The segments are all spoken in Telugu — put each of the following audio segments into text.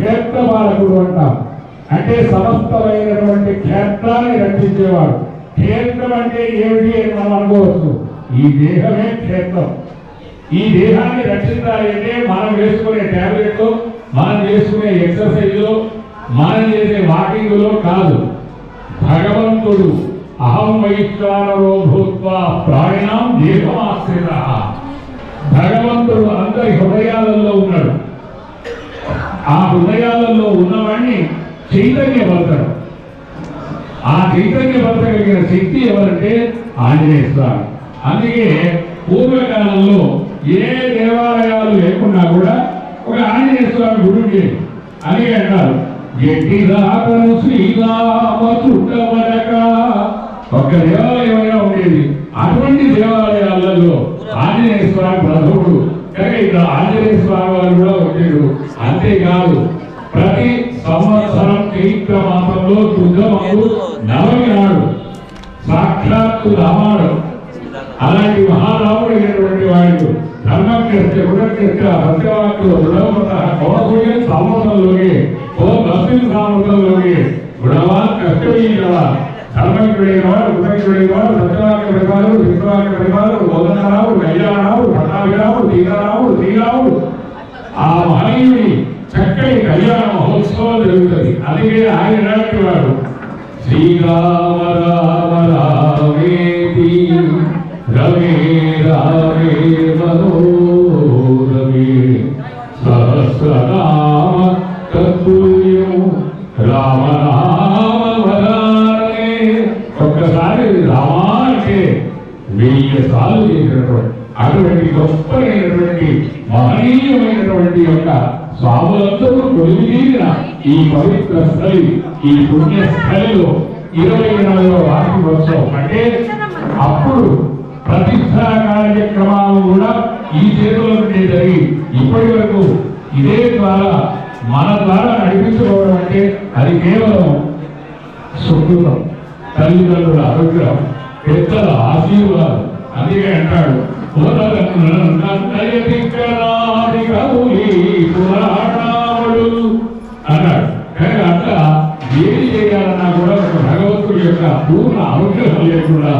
క్షేత్రపాలకుడు అంటాం. అంటే సమస్తమైనటువంటి క్షేత్రాన్ని రక్షించేవాడు. క్షేత్రం అంటే ఏమిటి అని మనం అనుకోవచ్చు. ఈ దేహమే క్షేత్రం. ఈ దేహాన్ని రక్షించాలి అంటే మనం వేసుకునే టాబ్లెట్లు, మనం చేసుకునే ఎక్సర్సైజ్లో, మనం చేసే వాకింగ్లో కాదు. భగవంతుడు అహం వైశ్వానరో భూత్వా ప్రాణినాం దేహమాశ్రిత. భగవంతుడు అందరి హృదయాలలో ఉన్నాడు. ఆ హృదయాలలో ఉన్నవాడిని చైతన్యపరచడం. ఆ చైతన్యపరచగలిగిన శక్తి ఎవరంటే ఆంజనేయ స్వామి. అందుకే పూర్వకాలంలో ఏ దేవాలయాలు లేకున్నా కూడా ఒక ఆంజనేయ స్వామి గుడి ఉండేది. అని అంటారు, ఎట్టి రాకను శ్రీరామ చుట్టవరక. ఒక్క దేవాలయమైనా ఉండేది. అటువంటి దేవాలయాలలో ఆంజనేయ స్వామి ప్రభువుడు కనుక ఇక్కడ ఆంజనేయ స్వామి వారు కూడా వచ్చాడు. అంతేకాదు ప్రతి సంవత్సరం చైత్ర మాసంలో శుద్ధమందు నవమి నాడు సాక్షాత్తు రామాడు అలాంటి మహారాముడు అయినటువంటి వాడు ధర్మకృష్ణ గుణకృష్ణ సత్యవాక్యులు గుణవత కౌసూయ సామర్థంలోకి ఓ బస్సు సామర్థంలోకి గుణవాన్ కష్టమైన ధర్మజ్ఞుడైన వాడు, గుణజ్ఞుడైన వాడు, సత్యవాక్య ప్రకారు, విశ్వవాక్య ప్రకారు, గోదనరాముడు, కళ్యాణరాముడు, పట్టాభిరాముడు, సీతారాముడు, శ్రీరాముడు, ఆ మహనీయుడి చక్కని కళ్యాణ మహోత్సవం జరుగుతుంది. అందుకే ఆయన నాటి వాడు శ్రీరామ రామ రామేతి రమే రామే మనోరమే సహస్రనామ తత్తుల్యం రామనామ వరానే. ఒక్కసారి రామా అంటే 1000 సార్లు చేసినటువంటి అటువంటి గొప్పైనటువంటి మహనీయమైనటువంటి యొక్క స్వాములందరూ కొలిగిన ఈ పవిత్ర స్థలి, ఈ పుణ్యస్థలిలో 28వ వార్షికోత్సవం అంటే అప్పుడు ప్రతిష్ఠా కార్యక్రమాలు కూడా ఈ చేతుల నుండి జరిగి ఇప్పటి వరకు ఇదే ద్వారా మన ద్వారా నడిపించుకోవడం అంటే అది కేవలం సుకృతం, తల్లిదండ్రుల అనుగ్రహం, పెద్దల ఆశీర్వాదం. అందుకే అంటాడు పురాణాముడు అన్నాడు. కానీ అట్లా ఏమి చేయాలన్నా కూడా ఒక భగవంతుడి యొక్క పూర్ణ అనుగ్రహం లేకుండా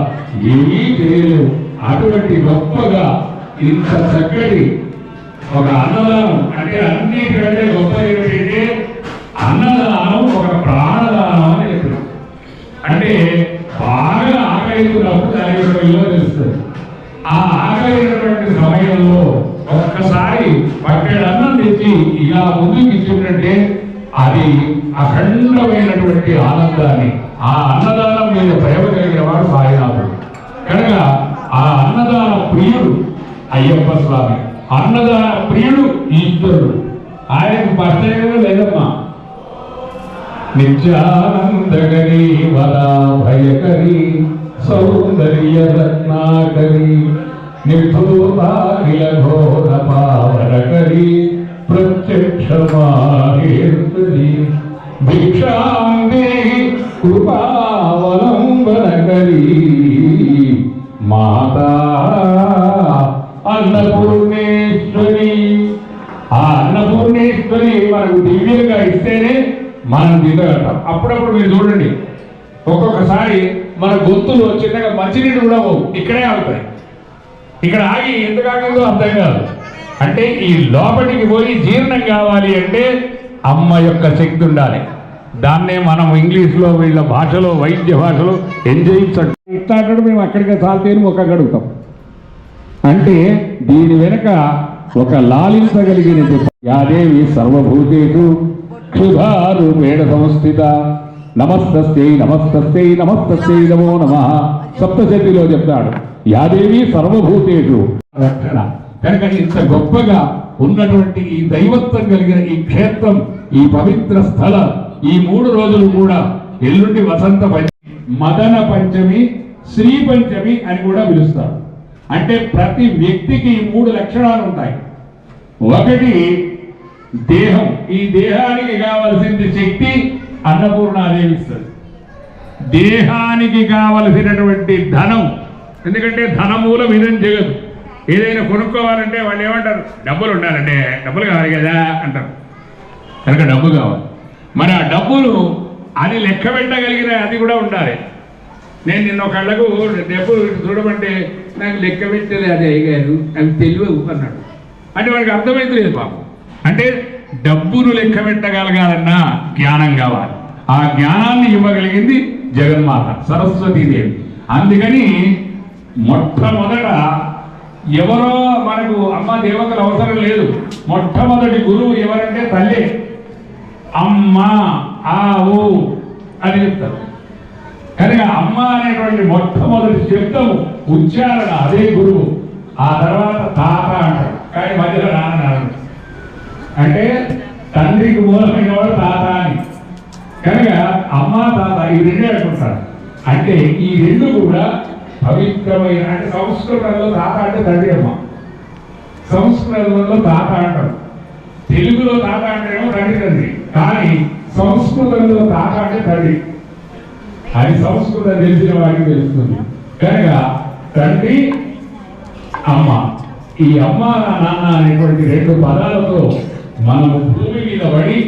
ఏమీ చేయలేవు. అటువంటి గొప్పగా ఇంత చక్కటి ఒక అన్నదానం అంటే అన్నిటికంటే గొప్ప ఏమిటంటే అన్నదానం ఒక ప్రాణదానం అని చెప్పారు. అంటే బాగా ఆకలిస్తున్నప్పుడు దాని యొక్క విలువ తెలుస్తుంది. ఆ ఆకలినటువంటి సమయంలో ఒక్కసారి పట్టెడు అన్నం తెచ్చి ఇలా ముందుకు ఇచ్చినట్టే అది అఖండమైనటువంటి ఆనందాన్ని, ఆ అన్నదానం మీద ప్రేమ కలిగిన వాడు సాయినాథుడు. కనుక ఆ అన్నదాన ప్రియుడు అయ్యప్ప స్వామి, అన్నదాన ప్రియుడు ఈశ్వరుడు. ఆయనకు పరిచయం లేదమ్మా. నిత్యానందగరి వరా భయకరి సౌందర్య రత్నాకరి నిర్భూతాఖిల ఘోర పావనకరి ప్రత్యక్షమాహేర్తరి భిక్షాందే కృపావలంబనకరి మాతా అన్నపూర్ణేశ్వరి. ఆ అన్నపూర్ణేశ్వరి మనకు దివ్యంగా ఇస్తేనే మనం దిగగలుగుతాం. అప్పుడప్పుడు మీరు చూడండి, ఒక్కొక్కసారి మన గొంతులు చిన్నగా మంచినీళ్ళు కూడా ఇక్కడే ఆగుతాయి. ఇక్కడ ఆగి ఎందుకు ఆగిందో అర్థం కాదు. అంటే ఈ లోపలికి పోయి జీర్ణం కావాలి అంటే అమ్మ యొక్క శక్తి ఉండాలి. దాన్నే మనం ఇంగ్లీష్లో వీళ్ళ భాషలో వైద్య భాషలో ఎంజైమ్స్ ఇస్తాడు. మేము అక్కడికి చాలితేను ఒక గడుగుతాం. అంటే దీని వెనక ఒక లాలించగలిగిన యాదేవి సర్వభూతేషు క్షుధారూపేణ సంస్థిత నమస్తస్యై నమస్తస్యై నమస్తస్యై నమో నమః సప్తశతిలో చెప్తాడు. యాదేవి సర్వభూతేషు రక్షణ. కనుక ఇంత గొప్పగా ఉన్నటువంటి ఈ దైవత్వం కలిగిన ఈ క్షేత్రం, ఈ పవిత్ర స్థల, ఈ 3 రోజులు కూడా ఎల్లుండి వసంత పంచమి, మదన పంచమి, శ్రీ పంచమి అని కూడా పిలుస్తారు. అంటే ప్రతి వ్యక్తికి 3 లక్షణాలు ఉంటాయి. ఒకటి దేహం. ఈ దేహానికి కావలసింది శక్తి అన్నపూర్ణాదేవి ఇస్తుంది. దేహానికి కావలసినటువంటి ధనం, ఎందుకంటే ధనమూలం ఇదని జగదు. ఏదైనా కొనుక్కోవాలంటే వాళ్ళు ఏమంటారు, డబ్బులు ఉండాలంటే డబ్బులు కావాలి కదా అంటారు. కనుక డబ్బు కావాలి. మరి ఆ డబ్బులు అది లెక్క పెట్టగలిగిన అది కూడా ఉండాలి. నేను నిన్న ఒకళ్ళకు డబ్బులు చూడమంటే నాకు లెక్క పెట్టలేదు అది అయ్యారు అవి తెలివి అన్నాడు. అంటే వాడికి అర్థమైతే లేదు పాపం. అంటే డబ్బును లెక్క పెట్టగలగాలన్నా జ్ఞానం కావాలి. ఆ జ్ఞానాన్ని ఇవ్వగలిగింది జగన్మాత సరస్వతీదేవి. అందుకని మొట్టమొదట ఎవరో మనకు అమ్మ దేవతలు అవసరం లేదు. మొట్టమొదటి గురువు ఎవరంటే తల్లి. అమ్మ ఆవు అని చెప్తారు. కనుక అమ్మ అనేటువంటి మొట్టమొదటి శబ్దము ఉచ్చారణ అదే గురువు. ఆ తర్వాత తాత అంటారు, కానీ మధ్యలో నాన్న అంటే తండ్రికి మూలమైన వాడు తాత అని. కనుక అమ్మ తాత ఈ రెండే అనుకుంటారు. అంటే ఈ రెండు కూడా పవిత్రమైన, అంటే సంస్కృతంలో తాత అంటే తండ్రి అమ్మ, సంస్కృతంలో తాత అంటారు. తెలుగులో తాత అంటేమో తండ్రి తండ్రి, కానీ సంస్కృతంలో తాత అంటే తండ్రి. అది సంస్కృతం తెలిసిన వాడికి తెలుస్తుంది. కనుక తండ్రి అమ్మ, ఈ అమ్మ నాన్న అనేటువంటి రెండు పదాలతో మనము భూమి మీద పడి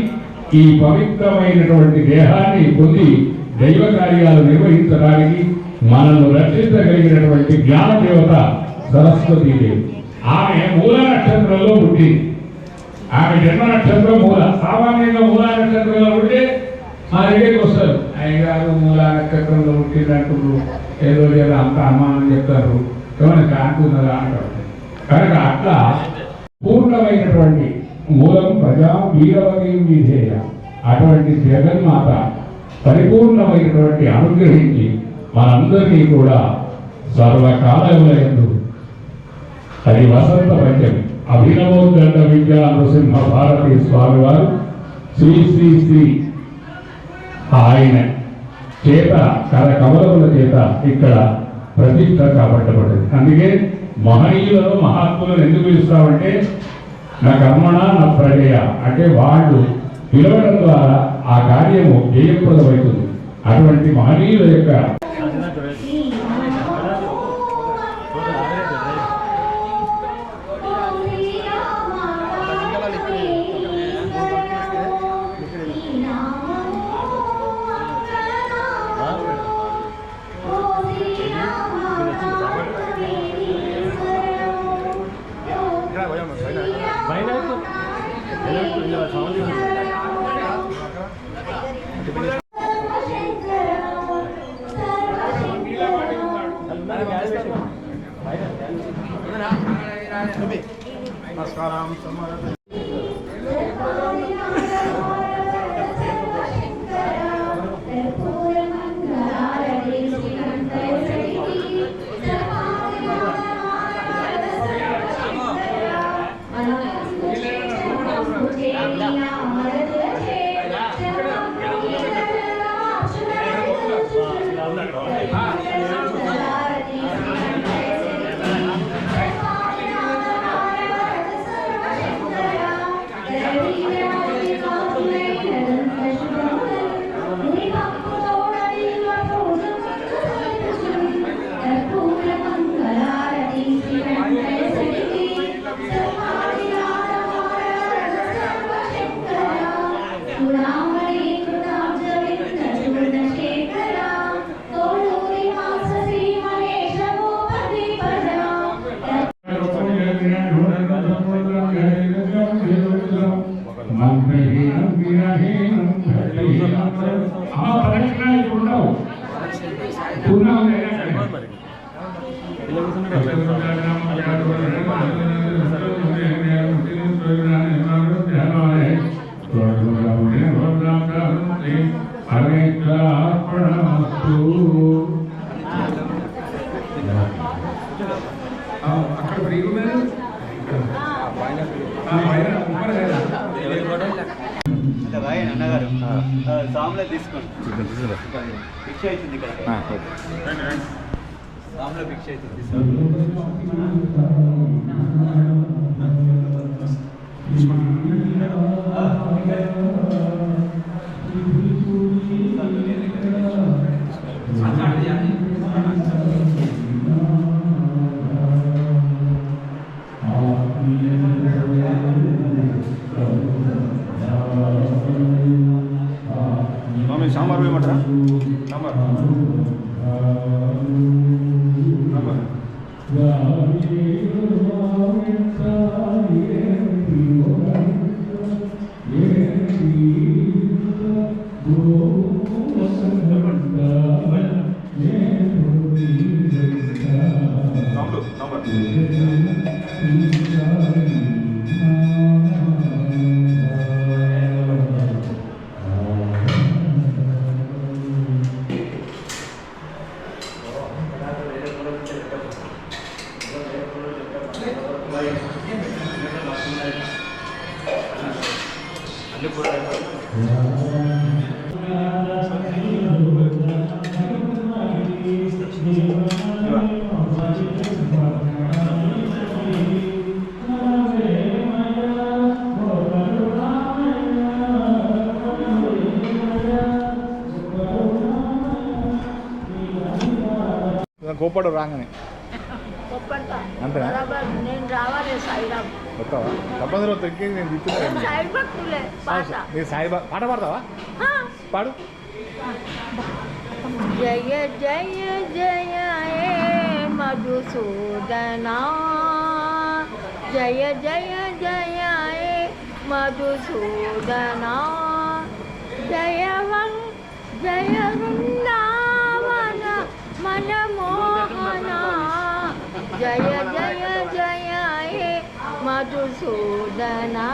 ఈ పవిత్రమైనటువంటి దేహాన్ని పొంది దైవ కార్యాలు నిర్వహించడానికి మనల్ని రక్షించగలిగినటువంటి జ్ఞాన దేవత సరస్వతీదేవి. ఆమె మూల నక్షత్రంలో పుట్టింది. ఆమె జన్మ నక్షత్రం మూల. సామాన్యంగా మూల నక్షత్రంలో పుట్టే మా దగ్గరికి వస్తారు, అయ్యగారు మూల నక్షత్రంలో పుట్టినట్టు ఏదో లేదా అంత అనుమానం చెప్తారు, ఏమైనా కాంతున్నదా అంటారు. కనుక అట్లా పూర్ణమైనటువంటి మూలం ప్రజా వీరవతి విధేయ అటువంటి జగన్మాత పరిపూర్ణమైనటువంటి అనుగ్రహించి మనందరినీ కూడా సర్వకాలములందు అది వసంత పంచమి అభినవోద్దండ విద్యా నృసింహ భారతీ స్వామి వారు శ్రీ శ్రీ శ్రీ ఆయన చేత కమలముల చేత ఇక్కడ ప్రతిష్ట కాబట్టబడింది. అందుకే మహనీయులను మహాత్ములను ఎందుకు పిలుస్తామంటే నా కర్మణ నా ప్రజయ, అంటే వాళ్ళు పిలవడం ద్వారా ఆ కార్యము జయప్రదమవుతుంది. అటువంటి మహనీయుల యొక్క అన్నగారు సాములో తీసుకోండి, భిక్ష అవుతుంది ఇక్కడ, సాములో భిక్ష అవుతుంది. సాంబార్ వేయమంటారా సాంబార్ సాంబార్ సాంబార్ సాంబార్ అన్ని కూడా గోపాడు రాగానే అంతేనా నేను రావాలి సాయిరామ్ వస్తావా తప్పదు ఇంకేం నేను తిప్పుతాను సాయిబాబులే పాట నేను సాయిబాబా పాట పాడతావా పాడు జయ జయ జయ హే మధుసూదనా జయ జయ జయ హే మధుసూదనా జయ జయ వృందావన మనమోహన జయ జయ జయ హే మధుసూదనా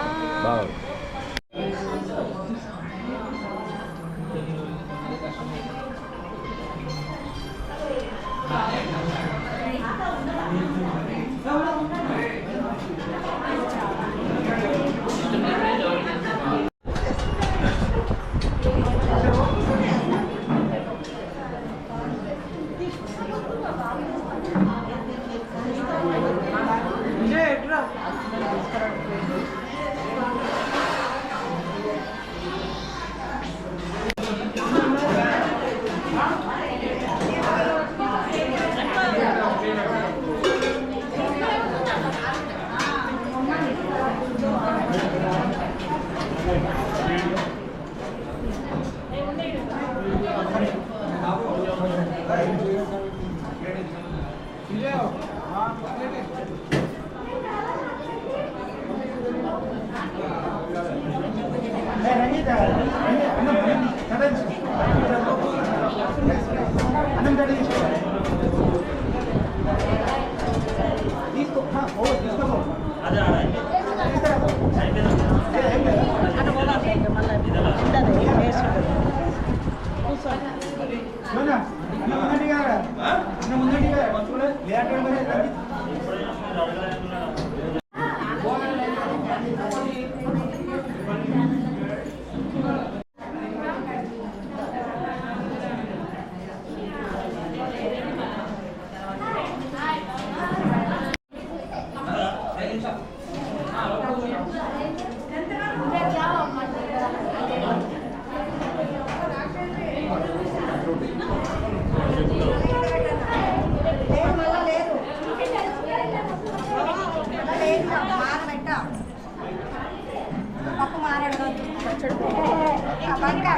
బాగా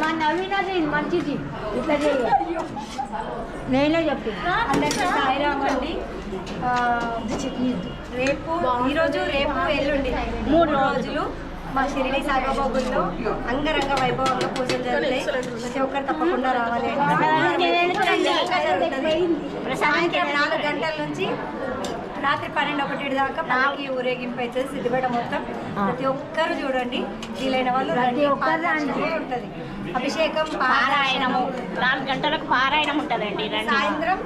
మా నవీనది మంచిది ఇట్లా నేనే చెప్తున్నా అందరికీ సాయిరామ్ అండి. రేపు ఈరోజు రేపు ఎల్లుండి 3 రోజులు మా షిరిడి సాయిబాబా గుడిలో అంగరంగ వైభవంగా పూజలు జరుగుతాయి. ప్రతి ఒక్కరు తప్పకుండా రావాలి అండి. సాయంత్రం 4 గంటల నుంచి రాత్రి 12-1 దాకా మనకి ఊరేగింపు అవుతుంది. సిద్దిపేట మొత్తం ప్రతి ఒక్కరు చూడండి. వీలైన వాళ్ళు ప్రతి ఒక్కరు రండి. ఉంటుంది. అభిషేకం పారాయణము 4 గంటలకు పారాయణం ఉంటుందండి. సాయంత్రం